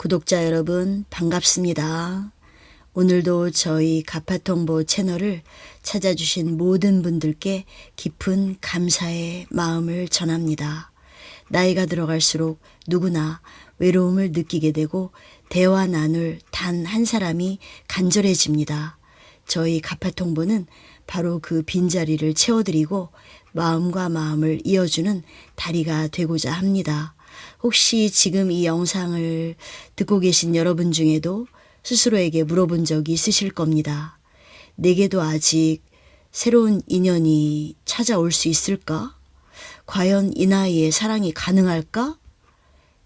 구독자 여러분 반갑습니다. 오늘도 저희 가파통보 채널을 찾아주신 모든 분들께 깊은 감사의 마음을 전합니다. 나이가 들어갈수록 누구나 외로움을 느끼게 되고 대화 나눌 단 한 사람이 간절해집니다. 저희 가파통보는 바로 그 빈자리를 채워드리고 마음과 마음을 이어주는 다리가 되고자 합니다. 혹시 지금 이 영상을 듣고 계신 여러분 중에도 스스로에게 물어본 적이 있으실 겁니다. 내게도 아직 새로운 인연이 찾아올 수 있을까? 과연 이 나이에 사랑이 가능할까?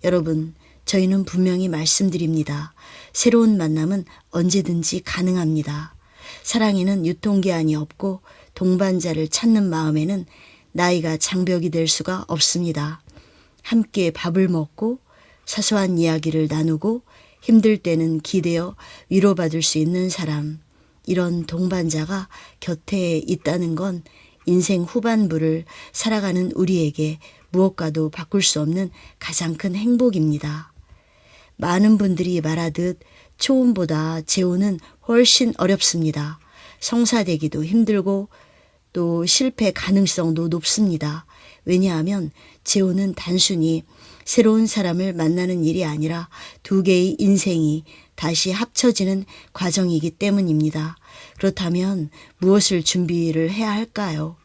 여러분, 저희는 분명히 말씀드립니다. 새로운 만남은 언제든지 가능합니다. 사랑에는 유통기한이 없고 동반자를 찾는 마음에는 나이가 장벽이 될 수가 없습니다. 함께 밥을 먹고 사소한 이야기를 나누고 힘들 때는 기대어 위로받을 수 있는 사람, 이런 동반자가 곁에 있다는 건 인생 후반부를 살아가는 우리에게 무엇과도 바꿀 수 없는 가장 큰 행복입니다. 많은 분들이 말하듯 초혼보다 재혼은 훨씬 어렵습니다. 성사되기도 힘들고 또 실패 가능성도 높습니다. 왜냐하면 재혼은 단순히 새로운 사람을 만나는 일이 아니라 두 개의 인생이 다시 합쳐지는 과정이기 때문입니다. 그렇다면 무엇을 준비를 해야 할까요?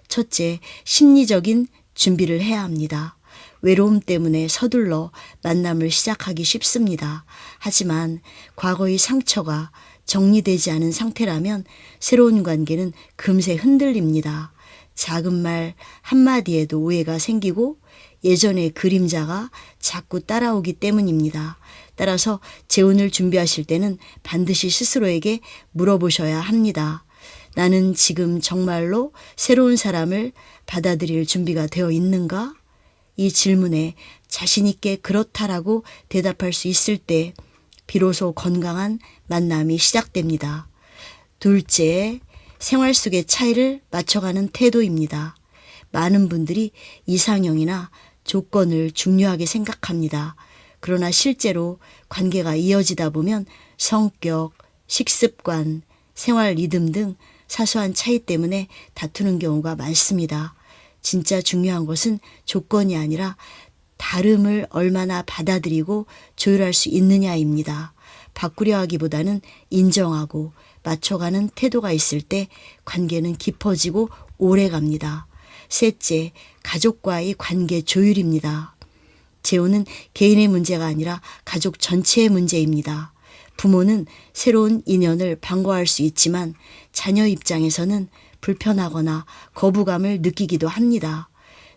첫째, 심리적인 준비를 해야 합니다. 외로움 때문에 서둘러 만남을 시작하기 쉽습니다. 하지만 과거의 상처가 정리되지 않은 상태라면 새로운 관계는 금세 흔들립니다. 작은 말 한마디에도 오해가 생기고 예전의 그림자가 자꾸 따라오기 때문입니다. 따라서 재혼을 준비하실 때는 반드시 스스로에게 물어보셔야 합니다. 나는 지금 정말로 새로운 사람을 받아들일 준비가 되어 있는가? 이 질문에 자신 있게 그렇다라고 대답할 수 있을 때 비로소 건강한 만남이 시작됩니다. 둘째, 생활 속의 차이를 맞춰가는 태도입니다. 많은 분들이 이상형이나 조건을 중요하게 생각합니다. 그러나 실제로 관계가 이어지다 보면 성격, 식습관, 생활 리듬 등 사소한 차이 때문에 다투는 경우가 많습니다. 진짜 중요한 것은 조건이 아니라 다름을 얼마나 받아들이고 조율할 수 있느냐입니다. 바꾸려 하기보다는 인정하고 맞춰가는 태도가 있을 때 관계는 깊어지고 오래갑니다. 셋째, 가족과의 관계 조율입니다. 재혼은 개인의 문제가 아니라 가족 전체의 문제입니다. 부모는 새로운 인연을 반가워할 수 있지만 자녀 입장에서는 불편하거나 거부감을 느끼기도 합니다.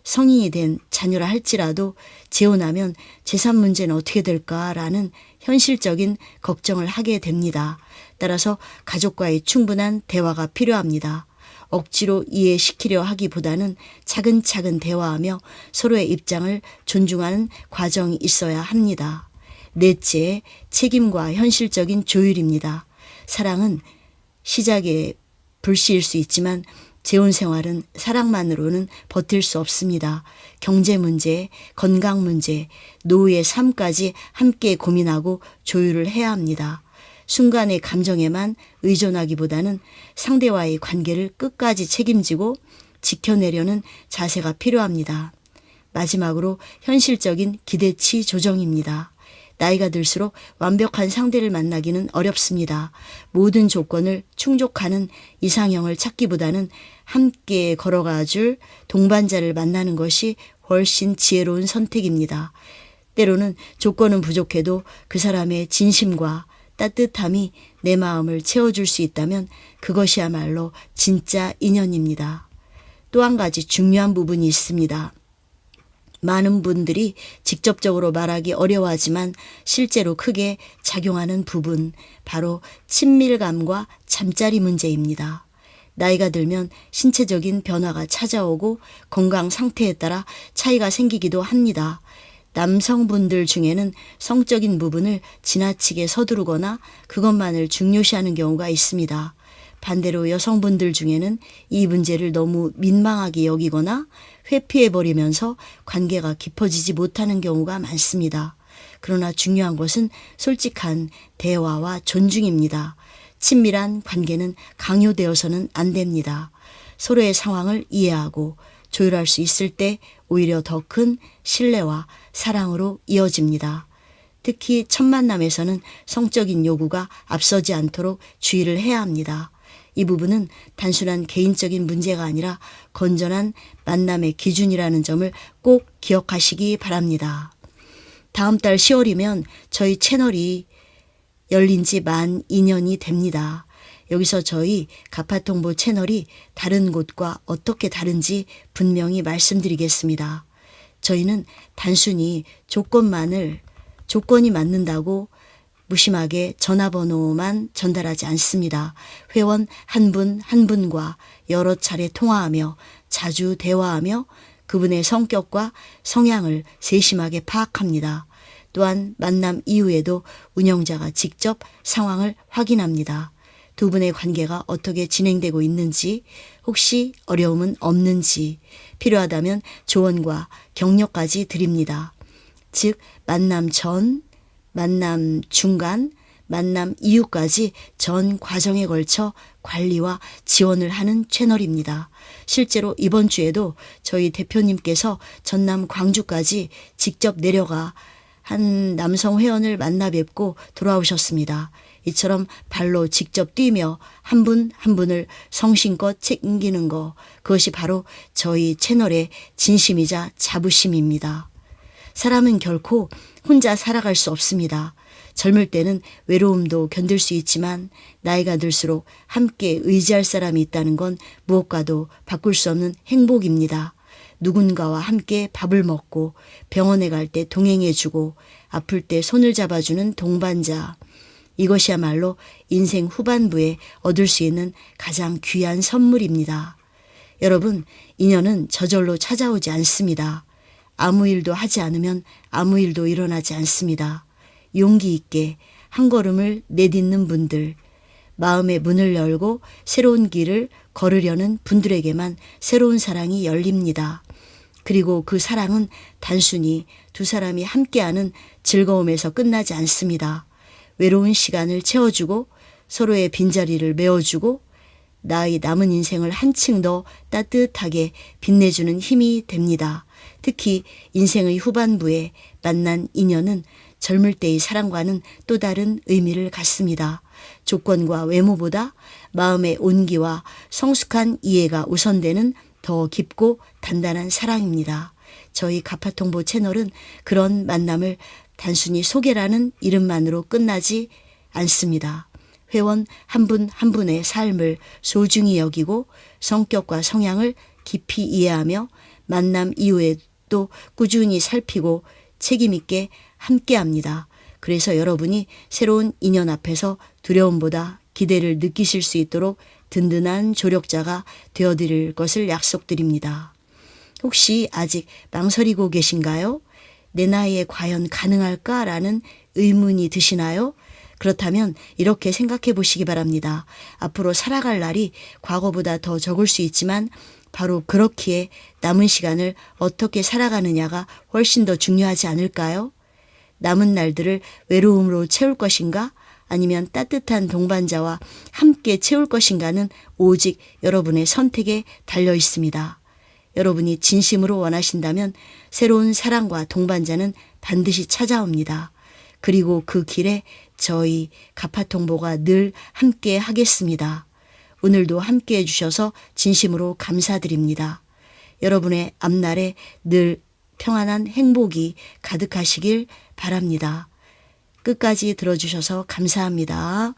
성인이 된 자녀라 할지라도 재혼하면 재산 문제는 어떻게 될까라는 현실적인 걱정을 하게 됩니다. 따라서 가족과의 충분한 대화가 필요합니다. 억지로 이해시키려 하기보다는 차근차근 대화하며 서로의 입장을 존중하는 과정이 있어야 합니다. 넷째, 책임과 현실적인 조율입니다. 사랑은 시작에 불시일 수 있지만 재혼 생활은 사랑만으로는 버틸 수 없습니다. 경제 문제, 건강 문제, 노후의 삶까지 함께 고민하고 조율을 해야 합니다. 순간의 감정에만 의존하기보다는 상대와의 관계를 끝까지 책임지고 지켜내려는 자세가 필요합니다. 마지막으로 현실적인 기대치 조정입니다. 나이가 들수록 완벽한 상대를 만나기는 어렵습니다. 모든 조건을 충족하는 이상형을 찾기보다는 함께 걸어가 줄 동반자를 만나는 것이 훨씬 지혜로운 선택입니다. 때로는 조건은 부족해도 그 사람의 진심과 따뜻함이 내 마음을 채워줄 수 있다면 그것이야말로 진짜 인연입니다. 또 한 가지 중요한 부분이 있습니다. 많은 분들이 직접적으로 말하기 어려워하지만 실제로 크게 작용하는 부분, 바로 친밀감과 잠자리 문제입니다. 나이가 들면 신체적인 변화가 찾아오고 건강 상태에 따라 차이가 생기기도 합니다. 남성분들 중에는 성적인 부분을 지나치게 서두르거나 그것만을 중요시하는 경우가 있습니다. 반대로 여성분들 중에는 이 문제를 너무 민망하게 여기거나 회피해버리면서 관계가 깊어지지 못하는 경우가 많습니다. 그러나 중요한 것은 솔직한 대화와 존중입니다. 친밀한 관계는 강요되어서는 안 됩니다. 서로의 상황을 이해하고 조율할 수 있을 때 오히려 더 큰 신뢰와 사랑으로 이어집니다. 특히 첫 만남에서는 성적인 요구가 앞서지 않도록 주의를 해야 합니다. 이 부분은 단순한 개인적인 문제가 아니라 건전한 만남의 기준이라는 점을 꼭 기억하시기 바랍니다. 다음 달 10월이면 저희 채널이 열린 지 만 2년이 됩니다. 여기서 저희 가파통보 채널이 다른 곳과 어떻게 다른지 분명히 말씀드리겠습니다. 저희는 단순히 조건이 맞는다고 무심하게 전화번호만 전달하지 않습니다. 회원 한 분 한 분과 여러 차례 통화하며 자주 대화하며 그분의 성격과 성향을 세심하게 파악합니다. 또한 만남 이후에도 운영자가 직접 상황을 확인합니다. 두 분의 관계가 어떻게 진행되고 있는지, 혹시 어려움은 없는지, 필요하다면 조언과 격려까지 드립니다. 즉 만남 전, 만남 중간, 만남 이후까지 전 과정에 걸쳐 관리와 지원을 하는 채널입니다. 실제로 이번 주에도 저희 대표님께서 전남 광주까지 직접 내려가 한 남성 회원을 만나 뵙고 돌아오셨습니다. 이처럼 발로 직접 뛰며 한 분 한 분을 성심껏 챙기는 것, 그것이 바로 저희 채널의 진심이자 자부심입니다. 사람은 결코 혼자 살아갈 수 없습니다. 젊을 때는 외로움도 견딜 수 있지만 나이가 들수록 함께 의지할 사람이 있다는 건 무엇과도 바꿀 수 없는 행복입니다. 누군가와 함께 밥을 먹고 병원에 갈 때 동행해주고 아플 때 손을 잡아주는 동반자. 이것이야말로 인생 후반부에 얻을 수 있는 가장 귀한 선물입니다. 여러분, 인연은 저절로 찾아오지 않습니다. 아무 일도 하지 않으면 아무 일도 일어나지 않습니다. 용기 있게 한 걸음을 내딛는 분들, 마음의 문을 열고 새로운 길을 걸으려는 분들에게만 새로운 사랑이 열립니다. 그리고 그 사랑은 단순히 두 사람이 함께하는 즐거움에서 끝나지 않습니다. 외로운 시간을 채워주고 서로의 빈자리를 메워주고 나의 남은 인생을 한층 더 따뜻하게 빛내주는 힘이 됩니다. 특히 인생의 후반부에 만난 인연은 젊을 때의 사랑과는 또 다른 의미를 갖습니다. 조건과 외모보다 마음의 온기와 성숙한 이해가 우선되는 더 깊고 단단한 사랑입니다. 저희 가파통보 채널은 그런 만남을 단순히 소개라는 이름만으로 끝나지 않습니다. 회원 한 분 한 분의 삶을 소중히 여기고 성격과 성향을 깊이 이해하며 만남 이후에도 꾸준히 살피고 책임있게 함께합니다. 그래서 여러분이 새로운 인연 앞에서 두려움보다 기대를 느끼실 수 있도록 든든한 조력자가 되어드릴 것을 약속드립니다. 혹시 아직 망설이고 계신가요? 내 나이에 과연 가능할까라는 의문이 드시나요? 그렇다면 이렇게 생각해 보시기 바랍니다. 앞으로 살아갈 날이 과거보다 더 적을 수 있지만 바로 그렇기에 남은 시간을 어떻게 살아가느냐가 훨씬 더 중요하지 않을까요? 남은 날들을 외로움으로 채울 것인가? 아니면 따뜻한 동반자와 함께 채울 것인가는 오직 여러분의 선택에 달려 있습니다. 여러분이 진심으로 원하신다면 새로운 사랑과 동반자는 반드시 찾아옵니다. 그리고 그 길에 저희 가파통보가 늘 함께 하겠습니다. 오늘도 함께 해주셔서 진심으로 감사드립니다. 여러분의 앞날에 늘 평안한 행복이 가득하시길 바랍니다. 끝까지 들어주셔서 감사합니다.